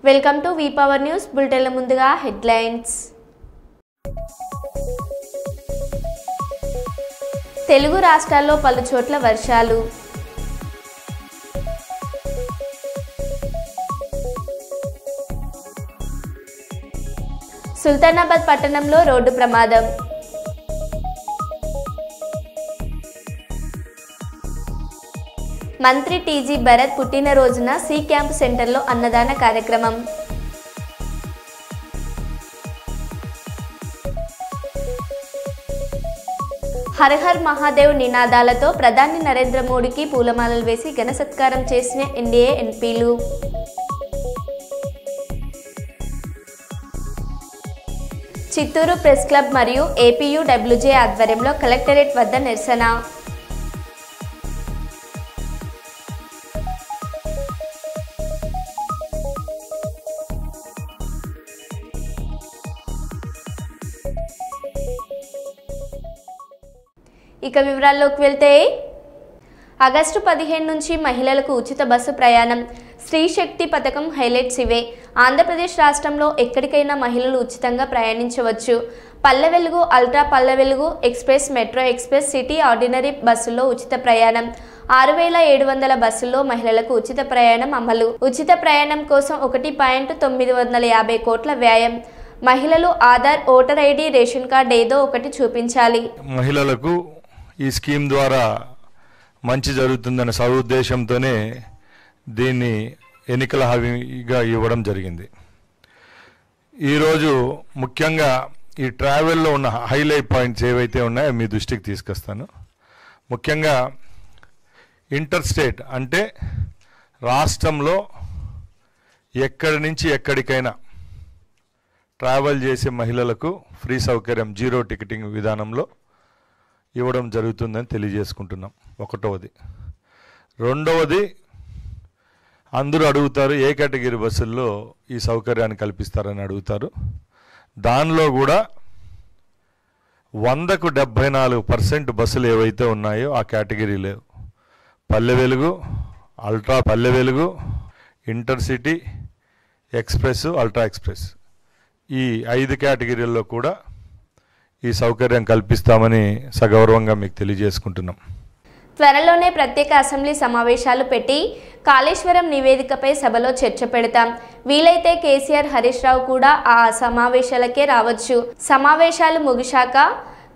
Welcome to V power news బులెటిన్ల ముందుగా headlines. Telugu రాష్ట్రాల్లో పలు చోట్ల వర్షాలు. సుల్తానాబాద్ పట్టణంలో రోడ్డు ప్రమాదం. మంత్రి టీజీ భరత్ పుట్టినరోజున సి క్యాంప్ సెంటర్లో అన్నదాన కార్యక్రమం. హర్ హర్ మహాదేవ్ నినాదాలతో ప్రధాని నరేంద్ర మోడీకి పూలమాలలు వేసి ఘన సత్కారం చేసిన ఎన్డీఏ ఎంపీలు. చిత్తూరు ప్రెస్ క్లబ్ మరియు ఏపీయూడబ్ల్యూజే ఆధ్వర్యంలో కలెక్టరేట్ వద్ద నిరసన. ఇక వివరాల్లోకి వెళ్తే, ఆగస్టు 15 నుంచి మహిళలకు ఉచిత బస్సు ప్రయాణం. స్త్రీ శక్తి పథకం హైలైట్స్ ఇవే. ఆంధ్రప్రదేశ్ రాష్ట్రంలో ఎక్కడికైనా మహిళలు ఉచితంగా ప్రయాణించవచ్చు. Palle Velugu, ultra Palle Velugu, express, metro express, city ordinary బస్సుల్లో ఉచిత ప్రయాణం. 6700 బస్సుల్లో మహిళలకు ఉచిత ప్రయాణం అమలు. ఉచిత ప్రయాణం కోసం 1.950 కోట్ల వ్యయం. మహిళలు Aadhaar, voter ID, ration card ఏదో ఒకటి చూపించాలి. మహిళలకు ఈ స్కీమ్ ద్వారా మంచి జరుగుతుందనే సదుద్దేశంతోనే దీన్ని ఎన్నికల హామీగా ఇవ్వడం జరిగింది. ఈరోజు ముఖ్యంగా ఈ ట్రావెల్లో ఉన్న హైలైట్ పాయింట్స్ ఏవైతే ఉన్నాయో మీ దృష్టికి తీసుకొస్తాను. ముఖ్యంగా ఇంటర్ స్టేట్ అంటే రాష్ట్రంలో ఎక్కడి నుంచి ఎక్కడికైనా ట్రావెల్ చేసే మహిళలకు ఫ్రీ సౌకర్యం జీరో టికెటింగ్ విధానంలో ఇవ్వడం జరుగుతుందని తెలియజేసుకుంటున్నాం. ఒకటవది. రెండవది, అందరూ అడుగుతారు ఏ కేటగిరీ బస్సుల్లో ఈ సౌకర్యాన్ని కల్పిస్తారని అడుగుతారు. దానిలో కూడా 100కు 74% బస్సులు ఏవైతే ఉన్నాయో ఆ కేటగిరీలో Palle Velugu, ultra Palle Velugu, intercity, express, ultra express ఈ 5 కేటగిరీల్లో కూడా ఈ సౌకర్యం కల్పిస్తామని సగౌరవంగా మీకు తెలియజేసుకుంటున్నాం. త్వరలోనే ప్రత్యేక అసెంబ్లీ సమావేశాలు పెట్టి కాళేశ్వరం నివేదికపై సభలో చర్చ పెడతాం. వీలైతే కేసీఆర్, హరీష్ రావు కూడా ఆ సమావేశాలకే రావచ్చు. సమావేశాలు ముగిశాక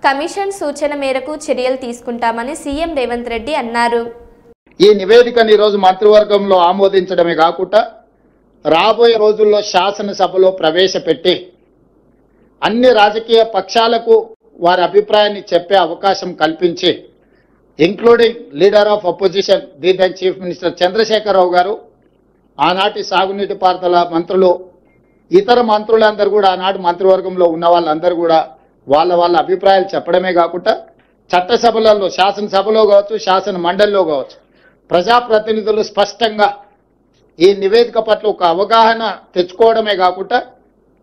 కమిషన్ సూచన మేరకు చర్యలు తీసుకుంటామని సీఎం రేవంత్ రెడ్డి అన్నారు. ఈ నివేదికను ఈరోజు మంత్రివర్గంలో ఆమోదించడమే కాకుండా రాబోయే రోజుల్లో శాసనసభలో ప్రవేశపెట్టి అన్ని రాజకీయ పక్షాలకు వారి అభిప్రాయాన్ని చెప్పే అవకాశం కల్పించి, ఇంక్లూడింగ్ లీడర్ ఆఫ్ అపోజిషన్ దీని చీఫ్ మినిస్టర్ చంద్రశేఖరరావు గారు, ఆనాటి సాగునీటి పారుదల మంత్రులు, ఇతర మంత్రులందరూ కూడా ఆనాటి మంత్రివర్గంలో ఉన్న వాళ్ళందరూ కూడా వాళ్ళ అభిప్రాయాలు చెప్పడమే కాకుండా చట్టసభలలో, శాసనసభలో కావచ్చు, శాసన మండలిలో కావచ్చు ప్రజాప్రతినిధులు స్పష్టంగా ఈ నివేదిక పట్ల ఒక అవగాహన తెచ్చుకోవడమే కాకుండా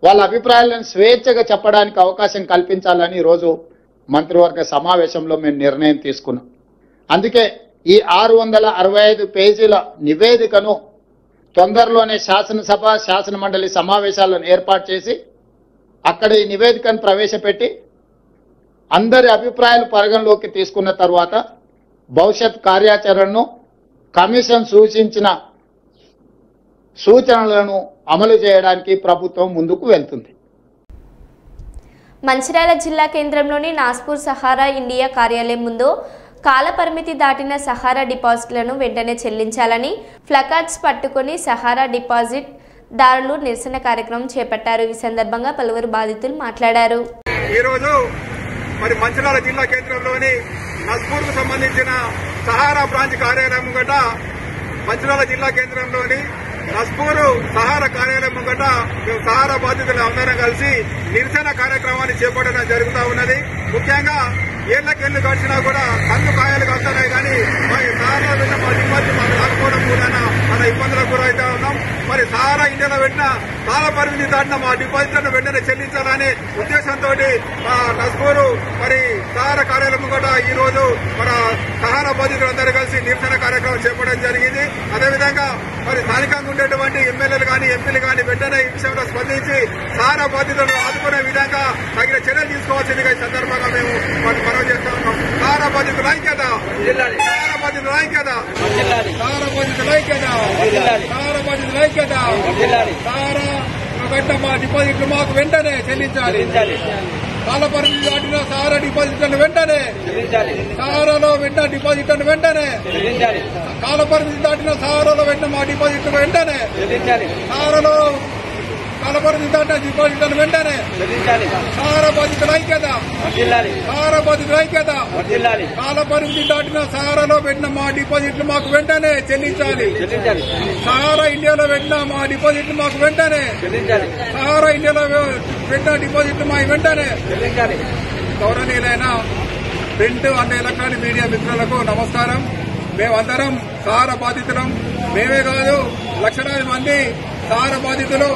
వాళ్ళ అభిప్రాయాలను స్వేచ్ఛగా చెప్పడానికి అవకాశం కల్పించాలని ఈరోజు మంత్రివర్గ సమావేశంలో మేము నిర్ణయం తీసుకున్నాం. అందుకే ఈ 665 పేజీల నివేదికను తొందరలోనే శాసనసభ, శాసన మండలి సమావేశాలను ఏర్పాటు చేసి అక్కడ ఈ నివేదికను ప్రవేశపెట్టి అందరి అభిప్రాయాలు పరిగణలోకి తీసుకున్న తర్వాత భవిష్యత్ కార్యాచరణను, కమిషన్ సూచించిన సూచనలను అమలు చేయడానికి ప్రభుత్వం ముందుకు వెళ్తుంది. మంచిర్యాల జిల్లా కేంద్రంలోని నాస్పూర్ సహారా ఇండియా కార్యాలయం ముందు కాల పరిమితి దాటిన సహారా డిపాజిట్లను వెంటనే చెల్లించాలని ఫ్లకార్డ్స్ పట్టుకొని సహారా డిపాజిట్ దారులు నిరసన కార్యక్రమం చేపట్టారు. ఈ సందర్భంగా పలువురు బాధితులు మాట్లాడారు. ఈరోజు మంచిర్యాల జిల్లా కేంద్రంలోని నాస్పూర్కు సంబంధించిన సహారా బ్రాంచ్ కార్యాలయం ముంగట, మంచిర్యాల జిల్లా కేంద్రంలోని నస్పూరు సహారా కార్యాలయం ముంగట మేము సహారా బాధితులు అందరం కలిసి నిరసన కార్యక్రమాన్ని చేపట్టడం జరుగుతూ ఉన్నది. ముఖ్యంగా ఏళ్లకెళ్లు గడిచినా కూడా కన్ను కాయలు కలుతున్నాయి కానీ మా సహారా మాకు రాకపోవడం కూడా చాలా ఇబ్బందులకు గురైతే ఉన్నాం. మరి సారా ఇండియాలో పెట్టిన కాల పరిమితి దాటిన మా డిపాజిట్లను వెంటనే చెల్లించాలనే ఉద్దేశంతో నస్పూరు మరి సహారా కార్యాలయం కూడా ఈ రోజు మన సహారా బాధితులందరూ కలిసి నిరసన కార్యక్రమం చేపట్టడం జరిగింది. అదేవిధంగా మరి స్థానికంగా ఉండేటువంటి ఎమ్మెల్యేలు కానీ ఎంపీలు కానీ వెంటనే ఈ విషయంలో స్పందించి సహారా బాధితులను ఆదుకునే విధంగా తగిన చర్యలు తీసుకోవాల్సిందిగా ఈ సందర్భంగా మేము మనవి చేస్తా ఉన్నాం. సహారా బాధితుల ఐక్యత, సహారా బాధితుల ఐక్యత, సహారా బాధితుల ఐక్యత, సహారా బాధితుల ఐక్యత. సహారా వెంట మా డిపాజిట్లు మాకు వెంటనే చెల్లించాలి. కాల పరిమితి దాటిన సహారా డిపాజిట్లను వెంటనే, సహారాలో పెట్టిన డిపాజిట్లను వెంటనే, కాల పరిమితి దాటిన సహారాలో పెట్టిన మా డిపాజిట్లు వెంటనే, సహారాలో కాల పరిమితి దాటిన డిపాజిట్లను వెంటనే, సహారా బాధితుల ఐక్యత, సహారా బాధితుల ఐక్యత. కాల పరిమితి దాటిన సహారాలో పెట్టిన మా డిపాజిట్లు మాకు వెంటనే చెల్లించాలి. సహారా ఇండియాలో పెట్టిన మా డిపాజిట్లు మాకు వెంటనే, సహారా ఇండియాలో పెట్టిన డిపాజిట్లు మా వెంటనే. గౌరవనీయులైన ప్రింట్ అండ్ ఎలక్ట్రానిక్ మీడియా మిత్రులకు నమస్కారం. మేమందరం సహారా బాధితులం. మేమే కాదు, లక్షలాది మంది సహారా బాధితులు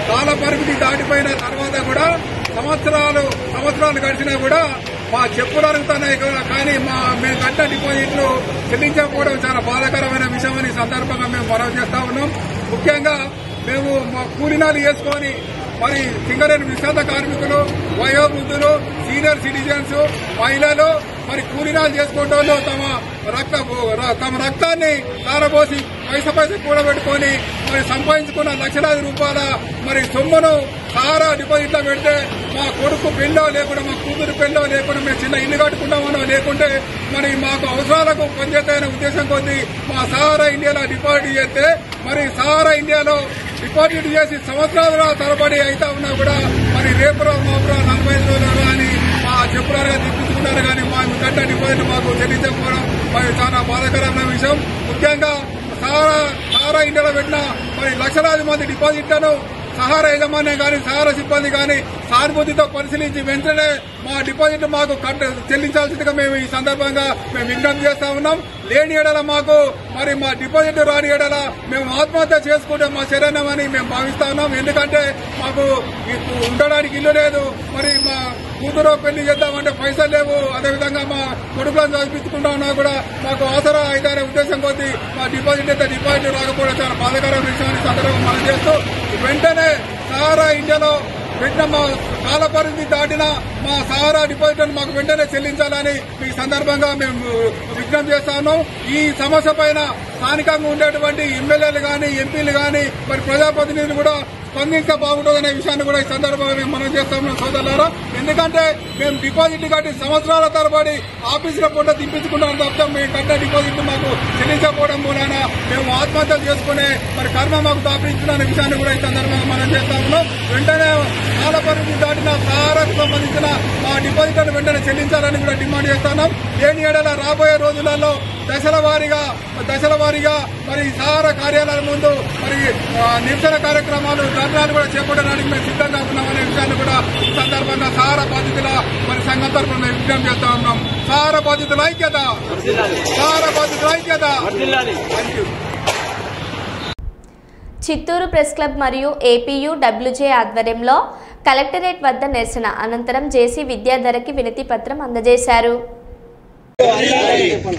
కాల పరిమితి దాటిపోయిన తర్వాత కూడా సంవత్సరాలు గడిచినా కూడా మా చెప్పులు అరుగుతున్నాయి కానీ మేము కట్టిన డిపాజిట్లు చెల్లించకపోవడం చాలా బాధాకరమైన విషయం అని సందర్భంగా మేము మనవి చేస్తా ఉన్నాం. ముఖ్యంగా మేము మా కూలీనాలు చేసుకొని మరి సింగరేణి విశ్రాంత కార్మికులు, వయోవృద్ధులు, సీనియర్ సిటిజన్స్, మహిళలు మరి కూలీనాలు చేసుకుంటూ తమ రక్తాన్ని తారబోసి పైస కూడబెట్టుకొని మరి సంపాదించుకున్న లక్షలాది రూపాయల మరి సొమ్మును సహారా డిపాజిట్లో పెడితే మా కొడుకు పెళ్ళో లేకుండా, మా కూతురు పెళ్ళో లేకుండా, మేము చిన్న ఇల్లు కట్టుకుంటామనో లేకుంటే మరి మాకు అవసరాలకు పనిచేస్తాయనే ఉద్దేశం కొద్దీ మా సహారా ఇండియాలో డిపాజిట్ చేస్తే మరి సహారా ఇండియాలో డిపాజిట్ చేసి సంవత్సరాల తరబడి అయితే ఉన్నా కూడా మరి రేపురా మాపురా 45 రోజులు అని మా చెప్పులారుగా తిప్పించుకున్నారు కానీ మా కట్టిన డిపాజిట్ మాకు చెల్లించకపోవడం మరి చాలా బాధాకరమైన విషయం. ముఖ్యంగా సహారా ఇండియాలో పెట్టిన మరి లక్షలాది మంది డిపాజిట్లను సహారా యాజమాన్యం కానీ సహారా సిబ్బంది కానీ సానుభూతితో పరిశీలించి వెంటనే మా డిపాజిట్ మాకు చెల్లించాల్సిందిగా మేము ఈ సందర్భంగా మేము విజ్ఞప్తి చేస్తా ఉన్నాం. లేని ఏడల మాకు మరి మా డిపాజిట్ రాని ఏడల మేము ఆత్మహత్య చేసుకుంటే మా శరణమని మేము భావిస్తా ఉన్నాం. ఎందుకంటే మాకు ఉండడానికి ఇల్లు లేదు, మరి మా కూతురు పెళ్లి చేద్దామంటే పైసలు లేవు, అదేవిధంగా మా కొడుకులను చదివించుకుంటా ఉన్నా కూడా మాకు అవసరం అయితే ఉద్దేశం కొద్దీ మా డిపాజిట్ రాకపోవడం చాలా బాధాకరమైన విషయాన్ని సందర్భంగా మనం చేస్తూ వెంటనే సహారా ఇండియాలో పెట్టిన మా కాల పరిమితి దాటిన మా సహారా డిపాజిట్లను మాకు వెంటనే చెల్లించాలని ఈ సందర్భంగా మేము విజ్ఞప్తి చేస్తా ఉన్నాం. ఈ సమస్య పైన స్థానికంగా ఉండేటువంటి ఎమ్మెల్యేలు కానీ ఎంపీలు కానీ మరి ప్రజాప్రతినిధులు కూడా స్పందించే బాగుంటుందనే విషయాన్ని కూడా ఈ సందర్భంగా మేము మనం చేస్తాం సోదరులారా. ఎందుకంటే మేము డిపాజిట్ కట్టి సంవత్సరాల తరబడి ఆఫీసులో పూట తిప్పించుకుంటాం తప్ప మేము కట్టిన డిపాజిట్ మాకు చెల్లించకపోవడం మూలన మేము ఆత్మహత్యలు చేసుకునే మరి కర్మ మాకు దాపించిన విషయాన్ని కూడా ఈ సందర్భంగా మనం చేస్తా ఉన్నాం. వెంటనే కాల పరిమితి దాటిన సహారాకు సంబంధించిన మా డిపాజిట్లను వెంటనే చెల్లించాలని కూడా డిమాండ్ చేస్తున్నాం. లేని ఏడల రాబోయే రోజులలో దశల వారీగా మరి సహారా కార్యాలయం ముందు మరి నిరసన కార్యక్రమాలు ధర్నాలు కూడా చేపట్టడానికి మేము సిద్ధంగా ఉన్నామనే విషయాన్ని కూడా ఈ సందర్భంగా సహారా బాధితుల మరి సంఘం తరఫున మేము విజ్ఞప్తి చేస్తా ఉన్నాం. సహారా బాధితుల ఐక్యత, సహారా బాధితుల ఐక్యత. చిత్తూరు ప్రెస్ క్లబ్ మరియు APUWJ ఆధ్వర్యంలో కలెక్టరేట్ వద్ద నిరసన అనంతరం జేసీ విద్యాధరకి వినతి పత్రం అందజేశారు.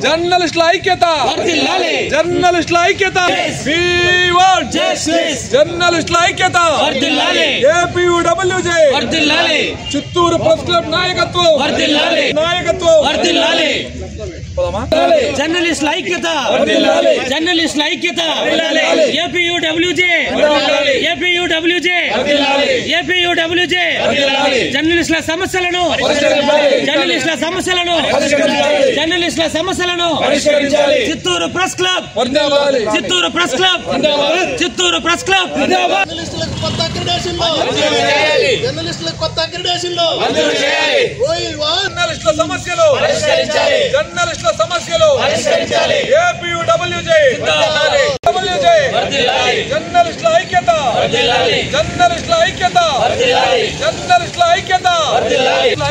జర్నలిస్టుల ఐక్యత, జర్నలిస్టుల ఐక్యత, జర్నలిస్టుల ఐక్యత, APUWJ చిత్తూరు ప్రెస్ క్లబ్ నాయకత్వం, జర్నలిస్టుల ఐక్యత, జర్నలిస్టుల ఐక్యత, APUWJ జర్నలిస్టుల సమస్యలను Chittoor press club, Chittoor press club, Chittoor press club. జర్నలిస్టులకు కొత్త అక్రిడేషన్ లో, జర్నలిస్టులకు కొత్త అక్రిడేషన్ లో జర్నలిస్టుల సమస్యలు, జర్నలిస్టుల సమస్యలు APUWJ జర్నలిస్టుల ఐక్యత, జర్నలిస్టుల ఐక్యత, జర్నలిస్టుల ఐక్యత,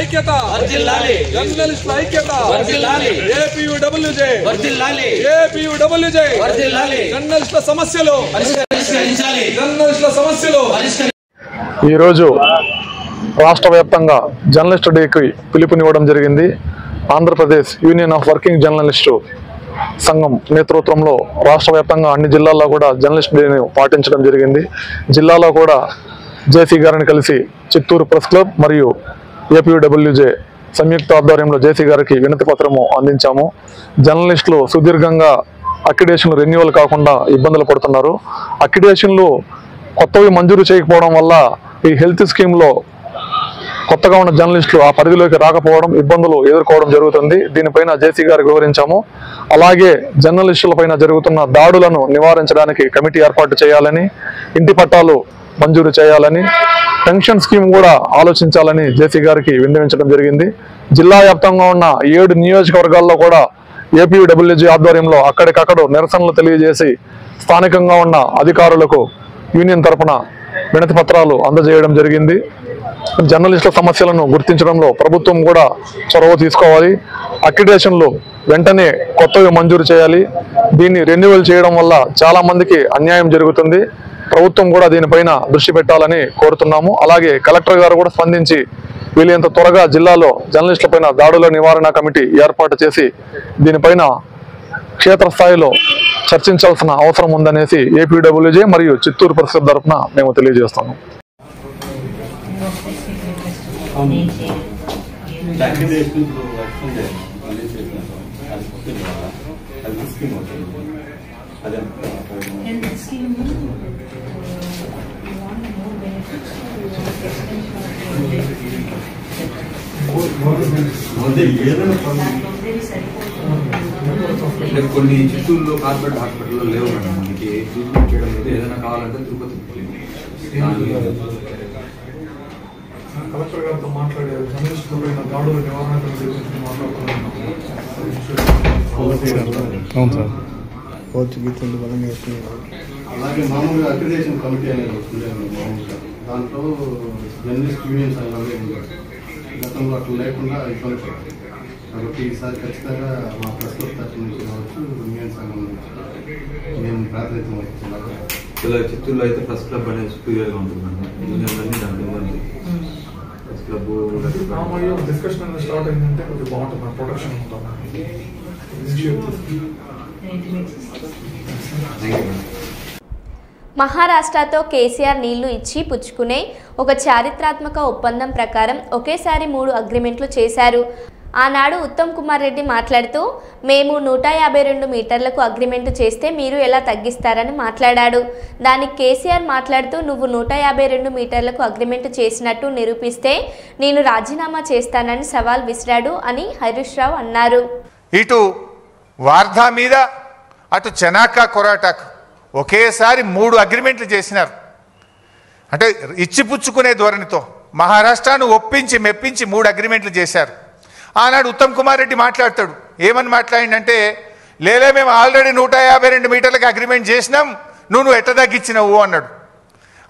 ఐక్యత, జర్నలిస్టుల ఐక్యత, APUWJ, APUWJ, జర్నలిస్టుల సమస్యలు, జర్నలిస్టుల సమస్యలు. ఈరోజు రాష్ట్ర వ్యాప్తంగా జర్నలిస్టు డేకి పిలుపునివ్వడం జరిగింది. Andhra Pradesh union of working journalist సంఘం నేతృత్వంలో రాష్ట్ర వ్యాప్తంగా అన్ని జిల్లాల్లో కూడా జర్నలిస్ట్ డేని పాటించడం జరిగింది. జిల్లాలో కూడా జేసీ గారిని కలిసి చిత్తూరు ప్రెస్ క్లబ్ మరియు APUWJ సంయుక్త ఆధ్వర్యంలో జేసీ గారికి వినతి పత్రము అందించాము. జర్నలిస్టులు సుదీర్ఘంగా అక్రిడేషన్లు రెన్యువల్ కాకుండా ఇబ్బందులు పడుతున్నారు. అక్రిడేషన్లు కొత్తవి మంజూరు చేయకపోవడం వల్ల ఈ హెల్త్ స్కీమ్లో కొత్తగా ఉన్న జర్నలిస్టులు ఆ పరిధిలోకి రాకపోవడం, ఇబ్బందులు ఎదుర్కోవడం జరుగుతుంది. దీనిపైన జేసీ గారికి వివరించాము. అలాగే జర్నలిస్టులపైన జరుగుతున్న దాడులను నివారించడానికి కమిటీ ఏర్పాటు చేయాలని, ఇంటి పట్టాలు మంజూరు చేయాలని, పెన్షన్ స్కీమ్ కూడా ఆలోచించాలని జేసీ గారికి విన్నవించడం జరిగింది. జిల్లా వ్యాప్తంగా ఉన్న 7 నియోజకవర్గాల్లో కూడా APUWJ ఆధ్వర్యంలో అక్కడికక్కడ నిరసనలు తెలియజేసి స్థానికంగా ఉన్న అధికారులకు యూనియన్ తరఫున వినతి పత్రాలు అందజేయడం జరిగింది. జర్నలిస్టుల సమస్యలను గుర్తించడంలో ప్రభుత్వం కూడా చొరవ తీసుకోవాలి. అక్రిడేషన్లు వెంటనే కొత్తవి మంజూరు చేయాలి. దీన్ని రెన్యువల్ చేయడం వల్ల చాలా మందికి అన్యాయం జరుగుతుంది. ప్రభుత్వం కూడా దీనిపైన దృష్టి పెట్టాలని కోరుతున్నాము. అలాగే కలెక్టర్ గారు కూడా స్పందించి వీలైనంత త్వరగా జిల్లాలో జర్నలిస్టులపైన దాడుల నివారణ కమిటీ ఏర్పాటు చేసి దీనిపైన క్షేత్రస్థాయిలో చర్చించాల్సిన అవసరం ఉందనేసి APUWJ మరియు చిత్తూరు ప్రెస్ తరఫున మేము తెలియజేస్తాము. కొన్ని చిత్తూరులో కార్పొరేట్ హాస్పిటల్లో లేవు మేడం. మనకి ట్రీట్మెంట్ చేయడం లేదు. ఏదైనా కావాలంటే తిరుపతి కలెక్టర్ గారితో మాట్లాడారు. జర్నలిస్టులపైన దాడుల నివారణ గురించి మాట్లాడుతున్నాను. అలాగే మామూలుగా అక్రిడేషన్ కమిటీ అనేది వస్తుంది మామూలుగా. దాంట్లో జర్నలిస్ట్ యూనియన్ సంఘాలు గతంలో అట్లా లేకుండా ఇబ్బంది పడుతుంది. కాబట్టి ఈసారి ఖచ్చితంగా మా ప్రెస్ క్లబ్ తరఫు నుంచి కావచ్చు, యూనియన్ సంఘం నుంచి మేము ప్రాతినిధ్యం వహిస్తున్నాము. ఇలా చిత్తూరులో అయితే ప్రెస్ క్లబ్ అనేది సుపీరియర్గా ఉంటుంది మేడం. యూనియన్లన్నీ దాంట్లో ఇవ్వండి. ప్రెస్ క్లబ్ డిస్కషన్ అనేది స్టార్ట్ అయిందంటే కొంచెం బాగుంటుంది. ప్రొడక్షన్ ఉంటాం. మహారాష్ట్రతో కేసీఆర్ నీళ్లు ఇచ్చి పుచ్చుకునే ఒక చారిత్రాత్మక ఒప్పందం ప్రకారం ఒకేసారి 3 అగ్రిమెంట్లు చేశారు. ఆనాడు ఉత్తమ్ కుమార్ రెడ్డి మాట్లాడుతూ మేము 152 మీటర్లకు అగ్రిమెంట్ చేస్తే మీరు ఎలా తగ్గిస్తారని మాట్లాడాడు. దానికి కేసీఆర్ మాట్లాడుతూ నువ్వు 152 మీటర్లకు అగ్రిమెంట్ చేసినట్టు నిరూపిస్తే నేను రాజీనామా చేస్తానని సవాల్ విసిరాడు అని హరీష్ రావు అన్నారు. ఇటు వార్ధా మీద అటు చెనాకా కొరాటాకు ఒకేసారి 3 అగ్రిమెంట్లు చేసినారు. అంటే ఇచ్చిపుచ్చుకునే ధోరణితో మహారాష్ట్రను ఒప్పించి మెప్పించి 3 అగ్రిమెంట్లు చేశారు. ఆనాడు ఉత్తమ్ కుమార్ రెడ్డి మాట్లాడతాడు. ఏమని మాట్లాడిందంటే లేలే మేము ఆల్రెడీ 152 మీటర్లకు అగ్రిమెంట్ చేసినాం, నువ్వు ఎట్ట తగ్గించినవు అన్నాడు.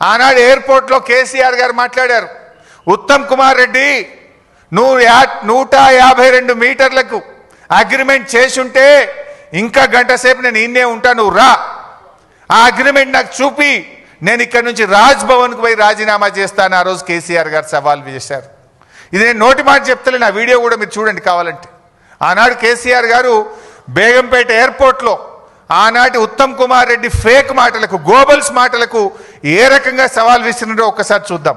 ఆనాడు ఎయిర్పోర్ట్లో కేసీఆర్ గారు మాట్లాడారు, ఉత్తమ్ కుమార్ రెడ్డి నువ్వు 152 మీటర్లకు అగ్రిమెంట్ చేసుంటే ఇంకా గంట సేపు నేను ఇన్నే ఉంటా, నువ్వు రా, ఆ అగ్రిమెంట్ నాకు చూపి నేను ఇక్కడ నుంచి రాజ్ భవన్కు పోయి రాజీనామా చేస్తాను ఆ రోజు కేసీఆర్ గారు సవాల్ చేశారు. ఇది నేను నోటి మాట చెప్తలే, నా వీడియో కూడా మీరు చూడండి కావాలంటే. ఆనాడు కేసీఆర్ గారు బేగంపేట ఎయిర్పోర్ట్లో ఆనాటి ఉత్తమ్ కుమార్ రెడ్డి ఫేక్ మాటలకు, గోబల్స్ మాటలకు ఏ రకంగా సవాల్ విసిరినారో ఒక్కసారి చూద్దాం.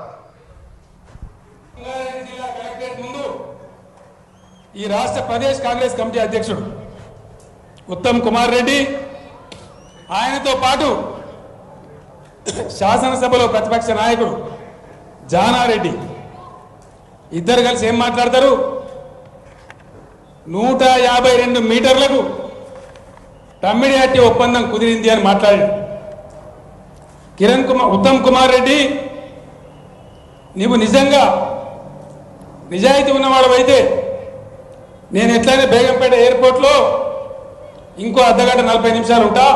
ఈ రాష్ట్ర ప్రదేశ్ కాంగ్రెస్ కమిటీ అధ్యక్షుడు ఉత్తమ్ కుమార్ రెడ్డి, ఆయనతో పాటు శాసనసభలో ప్రతిపక్ష నాయకుడు జానారెడ్డి ఇద్దరు కలిసి ఏం మాట్లాడతారు? 152 మీటర్లకు తమ్మిడిహట్టి ఒప్పందం కుదిరింది అని మాట్లాడాడు. ఉత్తమ్ కుమార్ రెడ్డి, నీవు నిజంగా నిజాయితీ ఉన్నవాడవైతే నేను ఎట్లయినా బేగంపేట ఎయిర్పోర్ట్లో ఇంకో అర్ధగంట 40 నిమిషాలు ఉంటా.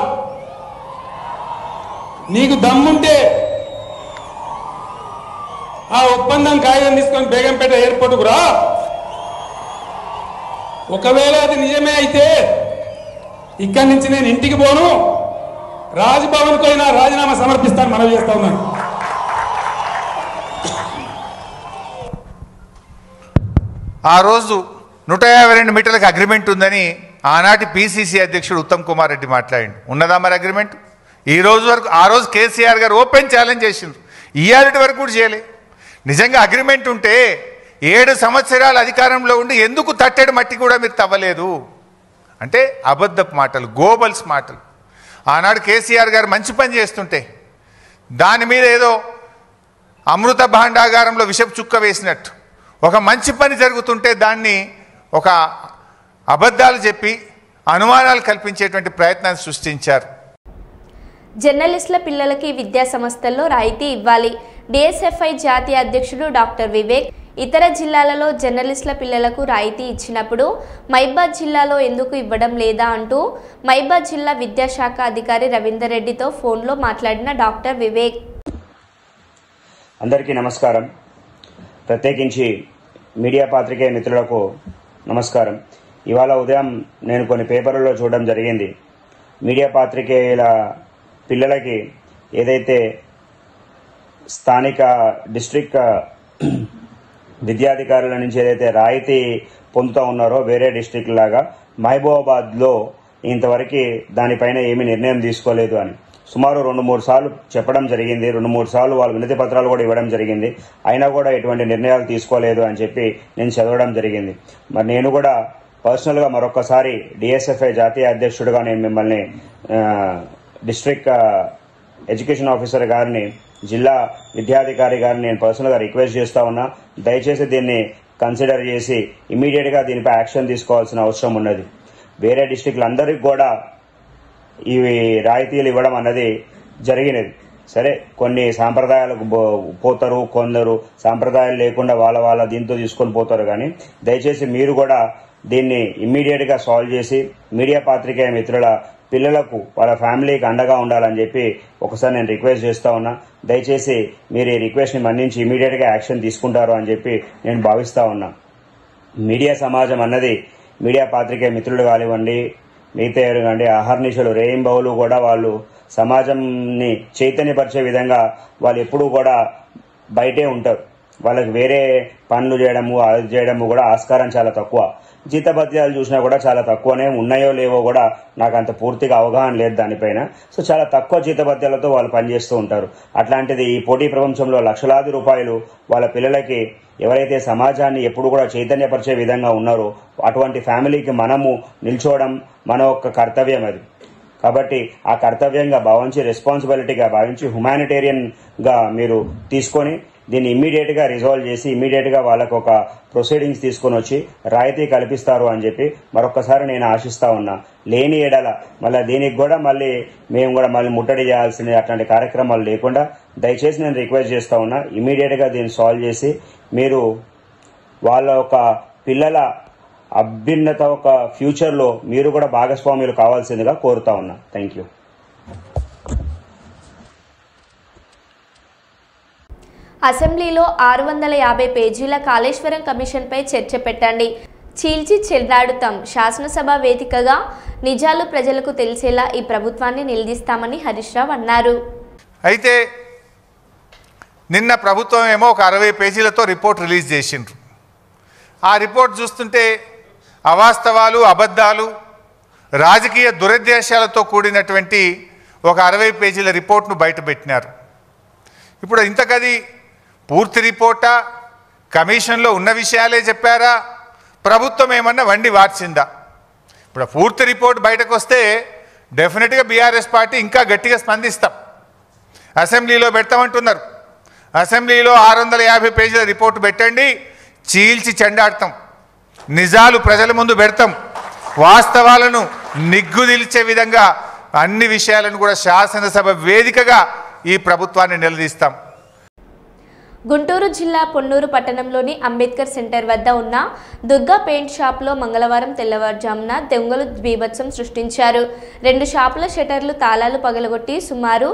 నీకు దమ్ముంటే ఆ ఒప్పందం కాగితం తీసుకొని బేగంపేట ఎయిర్పోర్టుకు రా. ఒకవేళ అది నిజమే అయితే ఇక్కడి నుంచి నేను ఇంటికి పోను, రాజ్భవన్కు అయినా రాజీనామా సమర్పిస్తాను మనవి చేస్తా ఉన్నాను. ఆ రోజు 152 మీటర్లకు అగ్రిమెంట్ ఉందని ఆనాటి పిసిసి అధ్యక్షుడు ఉత్తమ్ కుమార్ రెడ్డి మాట్లాడిండు. ఉన్నదా మరి అగ్రిమెంట్? ఈ రోజు వరకు, ఆ రోజు కేసీఆర్ గారు ఓపెన్ ఛాలెంజ్ చేసిండ్రు, ఇయాలటి వరకు కూడా చేయలే. నిజంగా అగ్రిమెంట్ ఉంటే 7 సంవత్సరాలు అధికారంలో ఉండి ఎందుకు తట్టెడు మట్టి కూడా మీరు తవ్వలేదు అంటే అబద్ధపు మాటలు, గోబల్స్ మాటలు. ఆనాడు కేసీఆర్ గారు మంచి పని చేస్తుంటే దాని మీద ఏదో అమృత భాండాగారంలో విషపు చుక్క వేసినట్టు, ఒక మంచి పని జరుగుతుంటే దాన్ని ఒక అబద్ధాలు చెప్పి అనుమానాలు కల్పించేటువంటి ప్రయత్నాన్ని సృష్టించారు. జర్నలిస్టుల పిల్లలకి విద్యా సంస్థల్లో రాయితీ ఇవ్వాలి. డిఎస్ఎఫ్ఐ జాతీయ అధ్యక్షుడు డాక్టర్ వివేక్ ఇతర జిల్లాలలో జర్నలిస్టుల పిల్లలకు రాయితీ ఇచ్చినప్పుడు మహబూబాబాద్ జిల్లాలో ఎందుకు ఇవ్వడం లేదా అంటూ మహబూబాబాద్ జిల్లా విద్యాశాఖ అధికారి రవీందర్ రెడ్డితో ఫోన్లో మాట్లాడిన డాక్టర్ వివేక్. అందరికీ నమస్కారం. ప్రత్యేకించి మీడియా పాత్రికేయ మిత్రులకు నమస్కారం. ఇవాళ ఉదయం నేను కొన్ని పేపర్లలో చూడడం జరిగింది. మీడియా పాత్రికేయుల పిల్లలకి ఏదైతే స్థానిక డిస్ట్రిక్ట్ విద్యాధికారుల నుంచి ఏదైతే రాయితీ పొందుతూ ఉన్నారో వేరే డిస్ట్రిక్ట్ లాగా మహబూబాబాద్లో ఇంతవరకు దానిపైన ఏమీ నిర్ణయం తీసుకోలేదు అని సుమారు 2-3 సార్లు చెప్పడం జరిగింది. 2-3 సార్లు వాళ్ళు వినతి పత్రాలు కూడా ఇవ్వడం జరిగింది. అయినా కూడా ఎటువంటి నిర్ణయాలు తీసుకోలేదు అని చెప్పి నేను చదవడం జరిగింది. మరి నేను కూడా పర్సనల్గా మరొకసారి డిఎస్ఎఫ్ఐ జాతీయ అధ్యక్షుడిగా నేను మిమ్మల్ని డిస్ట్రిక్ట్ ఎడ్యుకేషన్ ఆఫీసర్ గారిని, జిల్లా విద్యాధికారి గారిని నేను పర్సనల్గా రిక్వెస్ట్ చేస్తా ఉన్నా, దయచేసి దీన్ని కన్సిడర్ చేసి ఇమీడియట్గా దీనిపై యాక్షన్ తీసుకోవాల్సిన అవసరం ఉన్నది. వేరే డిస్ట్రిక్ట్లందరికీ కూడా ఇవి రాయితీలు ఇవ్వడం అన్నది జరిగినది. సరే, కొన్ని సాంప్రదాయాలకు పోతారు, కొందరు సాంప్రదాయాలు లేకుండా వాళ్ళ దీంతో తీసుకొని పోతారు. కానీ దయచేసి మీరు కూడా దీన్ని ఇమ్మీడియట్గా సాల్వ్ చేసి మీడియా పాత్రికేయ మిత్రుల పిల్లలకు వాళ్ళ ఫ్యామిలీకి అండగా ఉండాలని చెప్పి ఒకసారి నేను రిక్వెస్ట్ చేస్తా ఉన్నా. దయచేసి మీరు ఈ రిక్వెస్ట్ని మన్నించి ఇమీడియట్గా యాక్షన్ తీసుకుంటారు అని చెప్పి నేను భావిస్తా ఉన్నా. మీడియా సమాజం అన్నది మీడియా పాత్రికేయ మిత్రులు కానివ్వండి, మిగతా ఎవరికండి అహర్నిశలు రేయింబవులు కూడా వాళ్ళు సమాజంని చైతన్యపరిచే విధంగా వాళ్ళు ఎప్పుడూ కూడా బయటే ఉంటారు. వాళ్ళకి వేరే పనులు చేయడము అది చేయడము కూడా ఆస్కారం చాలా తక్కువ. జీతభత్యాలు చూసినా కూడా చాలా తక్కువనే ఉన్నాయో లేవో కూడా నాకు అంత పూర్తిగా అవగాహన లేదు దానిపైన. సో చాలా తక్కువ జీతభత్యాలతో వాళ్ళు పనిచేస్తూ ఉంటారు. అట్లాంటిది ఈ పోటీ ప్రపంచంలో లక్షలాది రూపాయలు వాళ్ళ పిల్లలకి ఎవరైతే సమాజాన్ని ఎప్పుడు కూడా చైతన్యపరిచే విధంగా ఉన్నారో అటువంటి ఫ్యామిలీకి మనము నిల్చోవడం మన యొక్క కర్తవ్యం అది. కాబట్టి ఆ కర్తవ్యంగా భావించి, రెస్పాన్సిబిలిటీగా భావించి, హ్యుమానిటేరియన్గా మీరు తీసుకొని దీన్ని ఇమ్మీడియట్గా రిజాల్వ్ చేసి ఇమ్మీడియట్గా వాళ్ళకు ఒక ప్రొసీడింగ్స్ తీసుకొని వచ్చి రాయితీ కల్పిస్తారు అని చెప్పి మరొకసారి నేను ఆశిస్తా ఉన్నా. లేని ఎడల మళ్ళీ దీనికి కూడా మేము కూడా ముట్టడి చేయాల్సిన అట్లాంటి కార్యక్రమాలు లేకుండా దయచేసి నేను రిక్వెస్ట్ చేస్తా ఉన్నా, ఇమ్మీడియట్గా దీన్ని సాల్వ్ చేసి మీరు వాళ్ళ ఒక పిల్లల అభ్యున్నత ఒక ఫ్యూచర్లో మీరు కూడా భాగస్వాములు కావాల్సిందిగా కోరుతా ఉన్నా. Thank you. అసెంబ్లీలో 650 పేజీల కాళేశ్వరం కమిషన్పై చర్చ పెట్టండి, చీల్చి చెల్లాడుతాం. శాసనసభ వేదికగా నిజాలు ప్రజలకు తెలిసేలా ఈ ప్రభుత్వాన్ని నిలదీస్తామని హరీష్ రావు అన్నారు. అయితే నిన్న ప్రభుత్వం ఏమో ఒక 60 పేజీలతో రిపోర్ట్ రిలీజ్ చేసిండ్రు. ఆ రిపోర్ట్ చూస్తుంటే అవాస్తవాలు, అబద్ధాలు, రాజకీయ దురుద్దేశాలతో కూడినటువంటి ఒక 60 పేజీల రిపోర్ట్ను బయటపెట్టినారు. ఇప్పుడు ఇంతకది పూర్తి రిపోర్టా, కమిషన్లో ఉన్న విషయాలే చెప్పారా, ప్రభుత్వం ఏమన్నా వండి వార్చిందా? ఇప్పుడు పూర్తి రిపోర్ట్ బయటకు వస్తే డెఫినెట్గా బీఆర్ఎస్ పార్టీ ఇంకా గట్టిగా స్పందిస్తాం. అసెంబ్లీలో పెడతామంటున్నారు. అసెంబ్లీలో 650 పేజీల రిపోర్టు పెట్టండి, చీల్చి చెండాడతాం, నిజాలు ప్రజల ముందు పెడతాం, వాస్తవాలను నిగ్గుదిల్చే విధంగా అన్ని విషయాలను కూడా శాసనసభ వేదికగా ఈ ప్రభుత్వాన్ని నిలదీస్తాం. గుంటూరు జిల్లా పొన్నూరు పట్టణంలోని అంబేద్కర్ సెంటర్ వద్ద ఉన్న దుర్గా పెయింట్ షాప్లో మంగళవారం తెల్లవారుజామున దొంగలు బీభత్సం సృష్టించారు. 2 షాపుల షట్టర్లు తాళాలు పగలగొట్టి సుమారు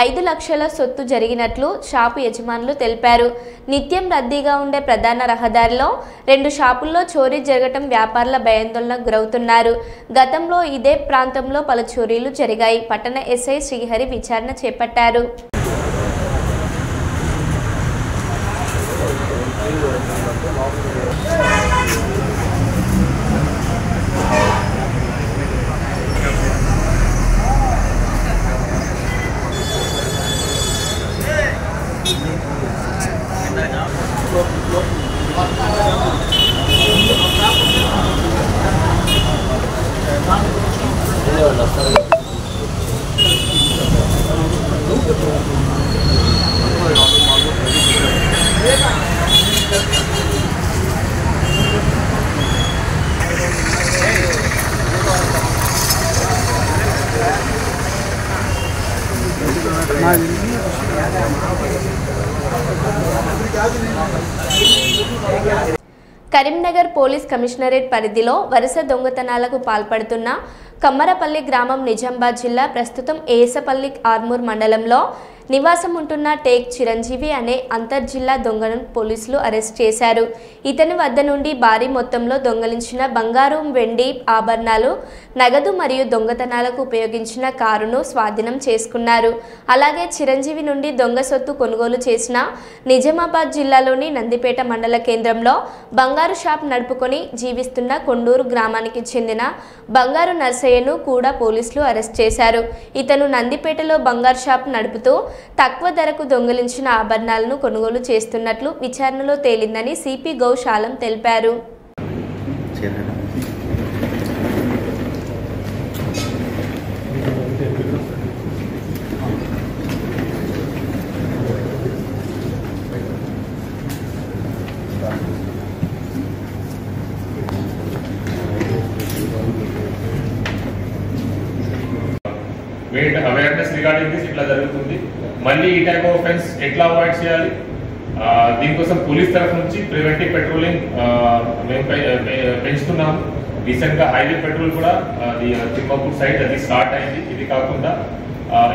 5 లక్షల సొత్తు జరిగినట్లు షాపు యజమానులు తెలిపారు. నిత్యం రద్దీగా ఉండే ప్రధాన రహదారిలో 2 షాపుల్లో చోరీ జరగటం వ్యాపారుల భయాందోళనకు గురవుతున్నారు. గతంలో ఇదే ప్రాంతంలో పలు చోరీలు జరిగాయి. పట్టణ ఎస్ఐ శ్రీహరి విచారణ చేపట్టారు. కరీంనగర్ పోలీస్ కమిషనరేట్ పరిధిలో వరుస దొంగతనాలకు పాల్పడుతున్న కమ్మరపల్లి గ్రామం నిజామాబాద్ జిల్లా ప్రస్తుతం ఏసపల్లి ఆర్మూర్ మండలంలో నివాసం ఉంటున్న టేక్ చిరంజీవి అనే అంతర్జిల్లా దొంగను పోలీసులు అరెస్ట్ చేశారు. ఇతని వద్ద నుండి భారీ మొత్తంలో దొంగలించిన బంగారు, వెండి ఆభరణాలు, నగదు మరియు దొంగతనాలకు ఉపయోగించిన కారును స్వాధీనం చేసుకున్నారు. అలాగే చిరంజీవి నుండి దొంగ సొత్తు కొనుగోలు చేసిన నిజామాబాద్ జిల్లాలోని నందిపేట మండల కేంద్రంలో బంగారు షాప్ నడుపుకొని జీవిస్తున్న కొండూరు గ్రామానికి చెందిన బంగారు నర్సయ్యను కూడా పోలీసులు అరెస్ట్ చేశారు. ఇతను నందిపేటలో బంగారు షాప్ నడుపుతూ తక్కువ ధరకు దొంగిలించిన ఆభరణాలను కొనుగోలు చేస్తున్నట్లు విచారణలో తేలిందని సిపి గౌశాలం తెలిపారు. అవేర్నెస్ రిగార్డింగ్ దిస్ ఇట్లా జరుగుతుంది. మళ్ళీ ఈ టైప్ ఆఫ్ ఆఫెన్స్ ఎట్లా అవాయిడ్ చేయాలి, దీనికోసం పోలీస్ తరఫు నుంచి ప్రివెంటివ్ పెట్రోలింగ్ మేము పెంచుతున్నాము. రీసెంట్ గా హైవే పెట్రోల్ కూడా తిమ్మాపూర్ సైడ్ అది స్టార్ట్ అయింది. ఇది కాకుండా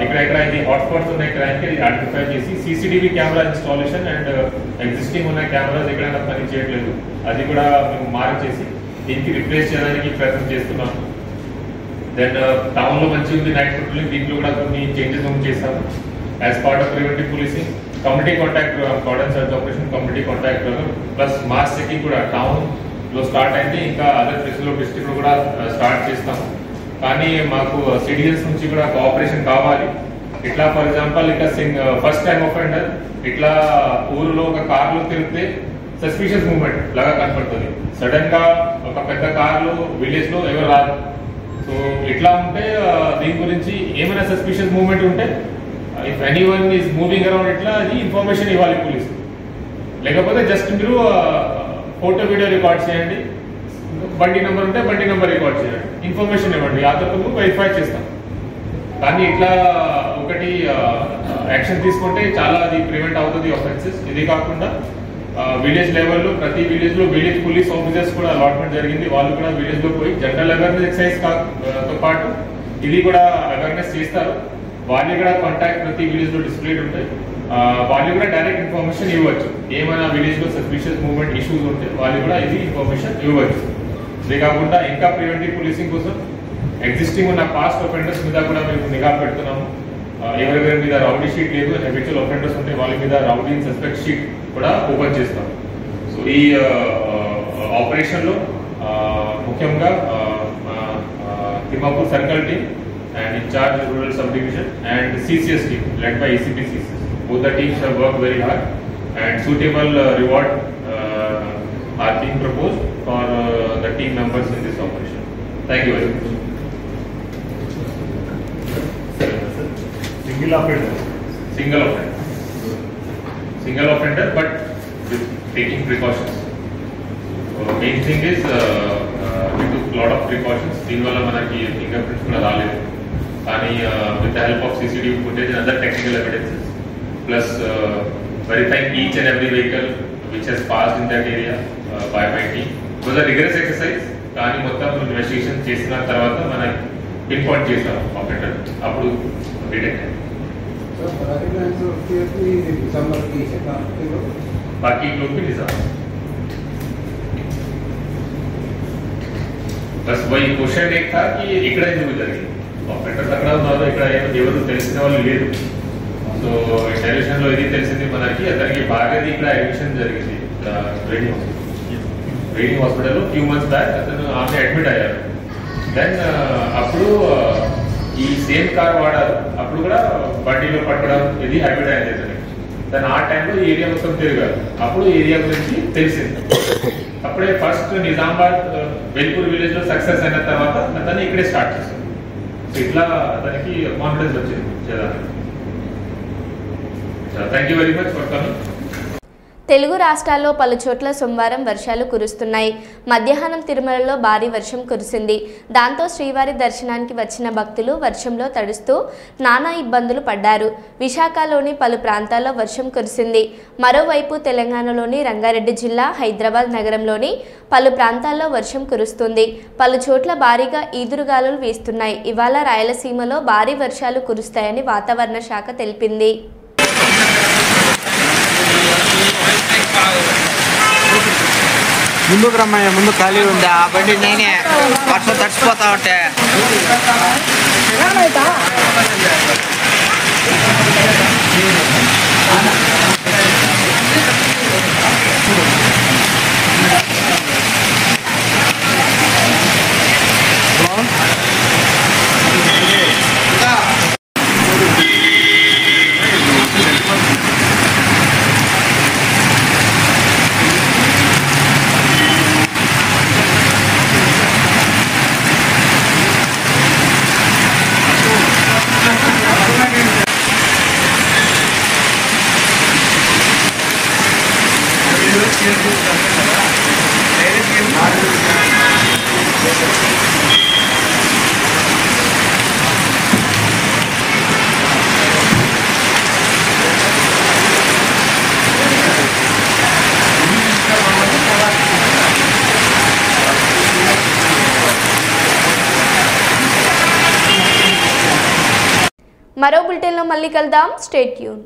ఎక్కడెక్కడ ఇది హాట్స్పాట్స్ ఉన్నాయి క్రైమ్కి ఇది ఐడెంటిఫై చేసి CCTV camera installation and existing ఉన్న కెమెరాస్ ఎక్కడైనా పని చేయట్లేదు అది కూడా మేము మార్క్ చేసి దీనికి రిప్లేస్ చేయడానికి ప్రయత్నం చేస్తున్నాము. దెన్ టౌన్ లో మంచి ఉంది నైట్ పెట్రోలింగ్, దీంట్లో కూడా కొన్ని చేంజెస్ మేము చేస్తాము. As part of preventive policing community contact cordon search operation community contact plus mass checking కూడా టౌన్ లో స్టార్ట్ అయింది. ఇంకా అదర్ ప్లేసెస్ లో డిస్ట్రిక్ట్ లో కూడా స్టార్ట్ చేస్తాము. కానీ మాకు సిటిజన్స్ నుంచి కూడా కోఆపరేషన్ కావాలి. ఇట్లా ఫర్ ఎగ్జాంపుల్ ఇక ఫస్ట్ టైం అఫెండర్ ఇట్లా ఊరిలో ఒక కార్ లో తిరిగితే సస్పిషియస్ మూవ్మెంట్ లాగా కనపడుతుంది. సడన్ గా ఒక పెద్ద కార్లు విలేజ్ లో ఎవరు రాదు. సో ఇట్లా ఉంటే దీని గురించి ఏమైనా సస్పిషియస్ మూవ్మెంట్ ఉంటే if anyone is moving around ఇట్లా అది ఇన్ఫర్మేషన్ ఇవ్వాలి పోలీస్. లేకపోతే జస్ట్ మీరు ఫోటో వీడియో రికార్డ్ చేయండి, బండి నెంబర్ ఉంటే బండి నెంబర్ రికార్డ్ చేయండి, ఇన్ఫర్మేషన్ ఇవ్వండి, ఆ తర్వాత వెరిఫై చేస్తాం. కానీ ఇట్లా ఒకటి యాక్షన్ తీసుకుంటే చాలా అది ప్రివెంట్ అవుతుంది ఆఫెన్సెస్. ఇది కాకుండా విలేజ్ లెవెల్లో ప్రతి విలేజ్ లో విలేజ్ పోలీస్ ఆఫీసర్స్ కూడా అలాట్మెంట్ జరిగింది. వాళ్ళు కూడా విలేజ్ లో పోయి జనరల్ అవేర్నెస్ ఎక్సైజ్ తో పాటు ఇది కూడా అవేర్నెస్ చేస్తారు. వాళ్ళు కూడా కాంటాక్ట్ ప్రతి విలేజ్ లో డిస్ప్లేడ్ ఉంటాయి. వాళ్ళు కూడా డైరెక్ట్ ఇన్ఫర్మేషన్ ఇవ్వచ్చు. ఏమైనా విలేజ్ లో సస్పిషియస్ మూవ్మెంట్ ఇష్యూస్ ఉంటే వాళ్ళు కూడా ఇది ఇన్ఫర్మేషన్ ఇవ్వచ్చు. ఇదే కాకుండా ఇంకా ప్రివెంటివ్ పోలీసింగ్ కోసం ఎగ్జిస్టింగ్ ఉన్న పాస్ట్ అఫెండర్స్ మీద కూడా మేము నిఘా పెడుతున్నాము. ఎవరెవరి మీద రౌడీ షీట్ లేదు, హ్యాబిచువల్ అఫెండర్స్ ఉంటే వాళ్ళ మీద రౌడీ సస్పెక్ట్ షీట్ కూడా ఓపెన్ చేస్తాం. సో ఈ ఆపరేషన్ లో ముఖ్యంగా Thimmapur circle team and in charge of rural subdivision and CCS team led by ACP CCS. Both the teams have worked very hard and suitable reward are being proposed for the team members in this operation. Thank you very much. Single offender, but with taking precautions. Main thing is we took a lot of precautions. దీనివల్ల మనకి fingerprints కూడా రాలేదు. కానీ with the help of CCTV footage and other technical evidences plus verifying each and every vehicle which has passed in that area by my team. It was a rigorous exercise. కానీ మొత్తం investigation చేసిన తర్వాత మనం pin point చేసాం operator అప్పుడు detect बाकी लोग भी डिजाइन बस वही क्वेश्चन एक था कि ఇక్కడ ఎందుకు జరిగింది ఆపరేటర్ అక్కడ ఉన్నారు ఇక్కడ ఎవరు తెలిసిన వాళ్ళు లేరు సో డైరెక్షన్ లో ఇది తెలిసింది మనకి అతనికి బాగాది ఇక్కడ అడ్మిషన్ జరిగింది రేడింగ్ హాస్పిటల్ లో ఫ్యూ మంత్స్ బ్యాక్ అతను ఆమె అడ్మిట్ అయ్యారు దెన్ అప్పుడు ఈ సేమ్ కార్ వాడారు అప్పుడు కూడా బండిలో పట్టడం ఇది హ్యాబిట్ అయింది దాని ఆ టైంలో ఏరియా మొత్తం తిరిగారు అప్పుడు ఏరియా గురించి తెలిసింది అప్పుడే ఫస్ట్ నిజామాబాద్ బెల్పూర్ విలేజ్ లో సక్సెస్ అయిన తర్వాత అతన్ని ఇక్కడే స్టార్ట్ చేశారు సో ఇట్లా అతనికి కాన్ఫిడెన్స్ వచ్చింది చేయడానికి thank you very much for coming Telugu రాష్ట్రాల్లో పలు చోట్ల సోమవారం వర్షాలు కురుస్తున్నాయి. మధ్యాహ్నం తిరుమలలో భారీ వర్షం కురిసింది. దాంతో శ్రీవారి దర్శనానికి వచ్చిన భక్తులు వర్షంలో తడుస్తూ నానా ఇబ్బందులు పడ్డారు. విశాఖలోని పలు ప్రాంతాల్లో వర్షం కురిసింది. మరోవైపు తెలంగాణలోని రంగారెడ్డి జిల్లా, హైదరాబాద్ నగరంలోని పలు ప్రాంతాల్లో వర్షం కురుస్తుంది. పలు చోట్ల భారీగా ఈదురుగాలులు వీస్తున్నాయి. ఇవాళ రాయలసీమలో భారీ వర్షాలు కురుస్తాయని వాతావరణ శాఖ తెలిపింది. ముందుకు రమ్మయ్య, ముందు ఖాళీ ఉంది ఆ బండి. నేనే వర్షం తడిచిపోతా ఉంటే మరో బులెటిన్లో మళ్ళీ కలుద్దాం. Stay tune.